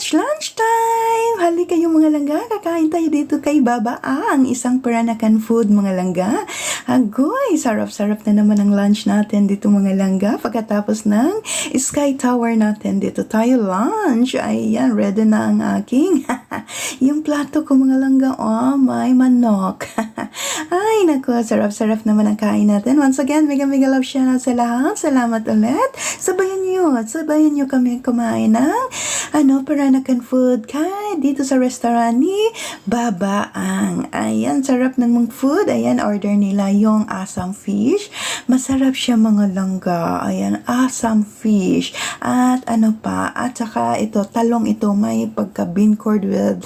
Lunch time! Halika kayo mga langga, kakain tayo dito kay Baba ang isang Peranakan food mga langga. Agoy, sarap-sarap na naman ang lunch natin dito mga langga. Pagkatapos ng Sky Tower natin dito tayo lunch. Ayan, ready na ang aking yung plato ko mga langga. Oh, may manok. Ay, naku, sarap-sarap naman ang kain natin. Once again, mega love shout out sa lahat. Salamat ulit. Sabayan nyo kami kumain ng Peranakan food kay dito sa restaurant ni Baba ang. Ayan, sarap ng mga food. Ayan, order nila yung asam fish. Masarap siya mga langga. Ayan, asam fish. At at saka ito, talong ito, may pagka bean curd with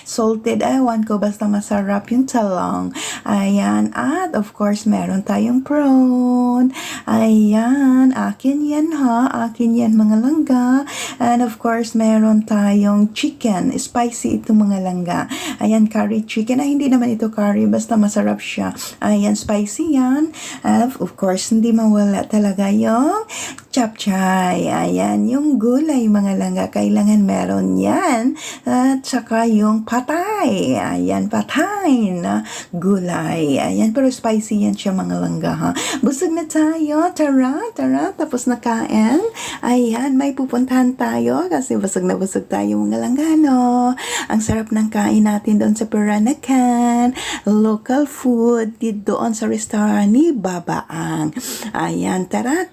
salted. Ewan ko, basta masarap yung talong. Ayan, at of course, meron tayong prawn. Ayan, akin yan ha. Akin yan mga langga. And of course, meron tayong chicken. Spicy ito mga langga. Ayan, curry chicken. Ay, hindi naman ito curry. Basta masarap siya. Ayan, spicy yan. And of course, hindi mawala talaga yung chapchay. Ayan, yung gulay mga langga. Kailangan meron yan. At saka yung patay. Ayan, patay na gulay. Ayan, pero spicy yan siya mga langga ha. Busog na tayo. Tara. Tapos na kain. Ayan, may pupuntahan tayo kasi busog na busog tayo mga langgano. Ang sarap ng kain natin doon sa Peranakan. Local food doon sa restaurant ni Baba ang. Ayan, tara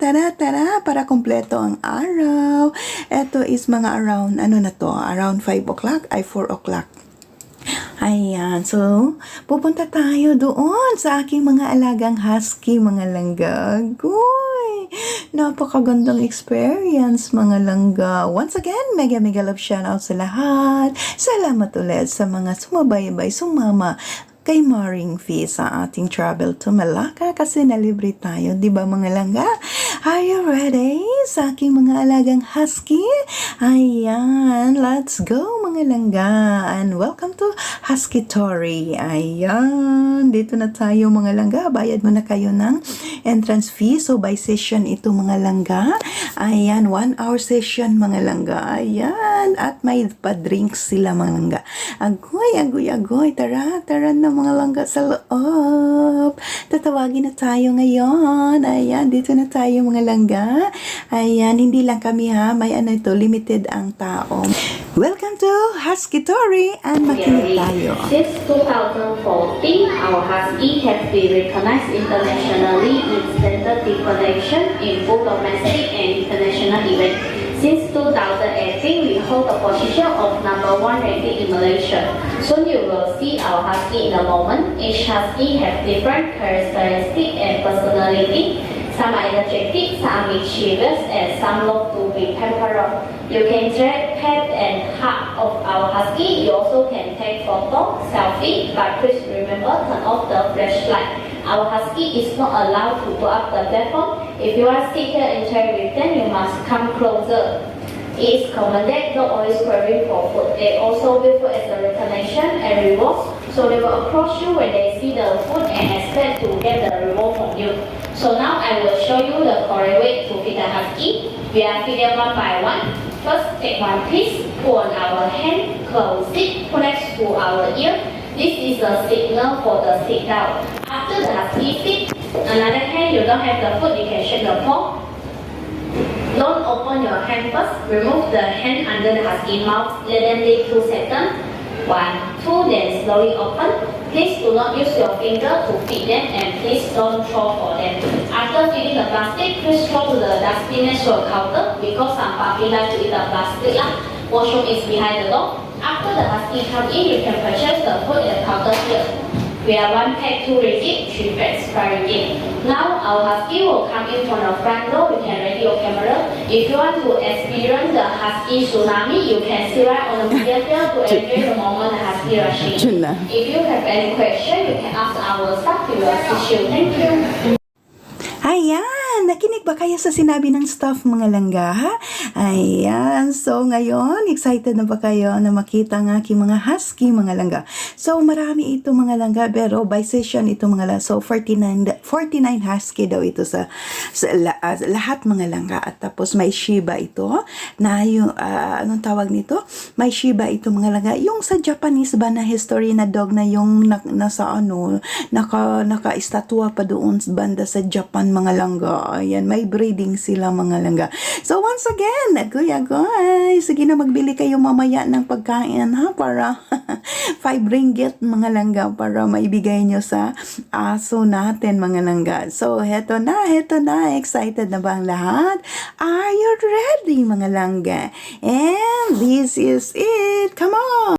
para kompleto ang araw. Ito is mga around, around 5 o'clock ay 4 o'clock. Ayan, so, pupunta tayo doon sa aking mga alagang husky, mga langga. Goy! Napakagandang experience, mga langga. Once again, mega love shout out sa lahat. Salamat ulit sa mga sumabaybay, sumama kay Maring Fee sa ating travel to Malacca kasi nalibre tayo, di ba mga langga? Are you ready sa aking mga alagang husky? Ayan, let's go mga langga and welcome to Huskitory. Ayan, dito na tayo mga langga. Bayad mo na kayo ng entrance fee. So by session ito mga langga. Ayan, 1 hour session mga langga. Ayan, at may pa-drinks sila mga langga. Agoy. Tara na mga langga sa loob. Tatawagin na tayo ngayon. Ayan, dito na tayo mga langga. Ayan, hindi lang kami ha. May limited ang tao. Welcome to Huskitory and makinig tayo. Since 2014, our Husky has been recognized internationally with tentative connection in both domestic and international events. Since 2018, we hold the position of #1 ranking in Malaysia. Soon you will see our Husky in a moment. Each Husky has different characteristics and personality. Some are energetic, some mischievous, and some love to be pampered. You can drag, pet, and hug of our Husky. You also can take photo, selfie, but please remember turn off the flashlight. Our Husky is not allowed to go up the platform. If you are seated and interact with them, you must come closer. It is commanded not always query for food. They also will food as a recognition and rewards, so they will approach you when they see the food and expect to get the reward from you. So now I will show you the correct way to feed the Husky. We are feeding one by one. First, take one piece, put on our hand, close it, put next to our ear. This is a signal for the sit down. After the Husky sit, another hand you don't have the food, you can shake the paw. Don't open your hand first. Remove the hand under the Husky mouth. Let them live 2 seconds. 1, 2, then slowly open. Please do not use your finger to feed them and please don't throw for them. After feeding the plastic, please throw to the dustbin next to a counter because some puppy like to eat the plastic. Washroom is behind the door. After the Husky come in, you can purchase the food at the counter here. We are 1 pack 2 ringgit, 3 packs 5 ringgit. Now our Husky will come in from the front door. You can ready your camera. If you want to experience the Husky tsunami, you can sit right on the media here to enjoy the moment the Husky rushing. If you have any question, you can ask our staff. We will assist you. Thank you. Ayan, nakinig ba kayo sa sinabi ng staff mga langga, ha? Ayan, so ngayon, excited na ba kayo na makita ng aking mga husky mga langga? So marami ito mga langga, pero by session ito mga langga. So 49 husky daw ito sa lahat mga langga. At tapos may Shiba ito, na yung, anong tawag nito? May Shiba ito mga langga. Yung sa Japanese ba na history na dog na yung nasa naka-estatwa pa doon banda sa Japan mga langga. Ayan, may breeding sila mga langga. So once again, kuya guys, sige na magbili kayo mamaya ng pagkain ha, para 5 ringgit mga langga para maibigay nyo sa aso natin mga langga. So heto na, excited na ba ang lahat? Are you ready mga langga? And this is it, come on!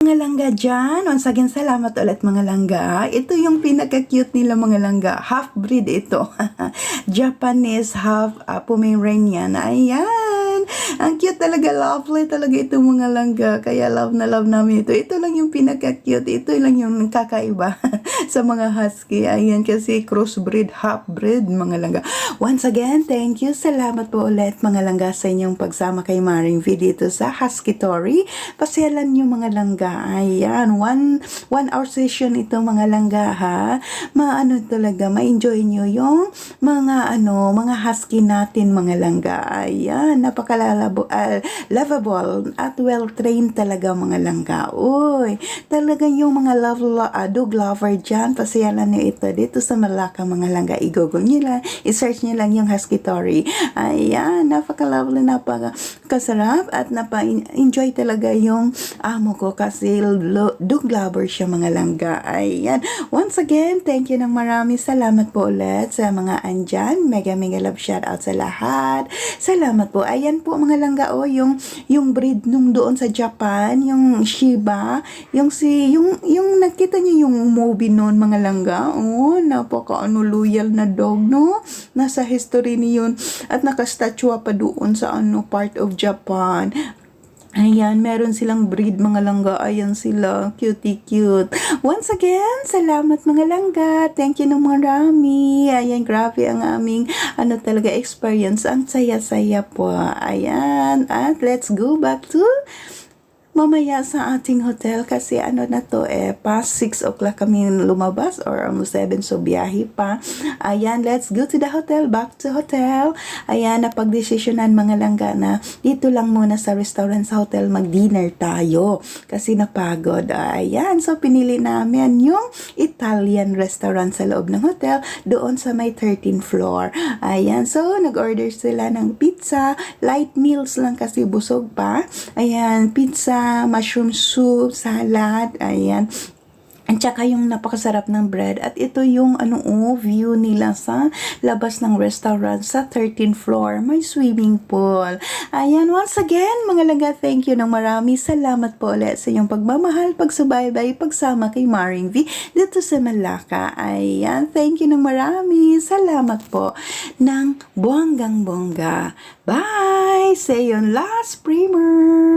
Mga langga dyan, once again, salamat ulit mga langga. Ito yung pinaka-cute nila mga langga. Half-breed ito. Japanese, half Pomeranian. Ayan. Ang cute talaga, lovely talaga ito mga langga. Kaya love na love namin ito. Ito lang yung pinaka-cute. Ito lang yung kakaiba sa mga husky. Ayan, kasi crossbreed, half-breed mga langga. Once again, thank you. Salamat po ulit mga langga sa inyong pagsama kay Maring V dito sa Huskitory. Pasyalan nyo mga langga. Ayan, one hour session ito mga langga ha. Maano talaga, ma-enjoy nyo yung mga husky natin mga langga. Ayan, lovable at well-trained talaga mga langga. Uy, talaga yung mga dog lover dyan, pasyalan nyo ito dito sa Malacca mga langga. I-google nyo lang, i-search nyo lang yung Huskitory. Ayan, napaka-lovely, napaka-kasarap at napa-enjoy talaga yung amo ko kasi dog lover siya mga langga. Ayan. Once again, thank you ng marami. Salamat po ulit sa mga andyan. Mega love shout out sa lahat. Salamat po. Ayan po mga langga, yung breed nung doon sa Japan, yung Shiba, yung nakita niyo yung movie noon mga langga. Oh, napaka loyal na dog, no? Nasa history niyon at nakastatwa pa doon sa part of Japan. Ayan, meron silang breed mga langga. Ayan sila, cutie cute. Once again, salamat mga langga. Thank you ng marami. Ayan, grabe ang aming talaga experience. Ang saya-saya po. Ayan, at let's go back to mamaya sa ating hotel kasi na to past 6 o'clock kami lumabas or almost 7 so biyahe pa. Ayan, let's go to the hotel, back to hotel. Ayan, napagdesisyonan mga langga na dito lang muna sa restaurant sa hotel mag-dinner tayo kasi napagod. Ayan, so pinili namin yung Italian restaurant sa loob ng hotel doon sa may 13th floor. Ayan, so nag-order sila ng pizza, light meals lang kasi busog pa. Ayan, pizza, mushroom soup, salad, ayan. At saka yung napakasarap ng bread. At ito yung view nila sa labas ng restaurant sa 13th floor. May swimming pool. Ayan, once again, mga langga, thank you ng marami. Salamat po ulit sa inyong pagmamahal, pagsubaybay, pagsama kay Maring V dito sa Malacca. Ayan, thank you ng marami. Salamat po ng bonggang-bongga. Bye! See you on last primer!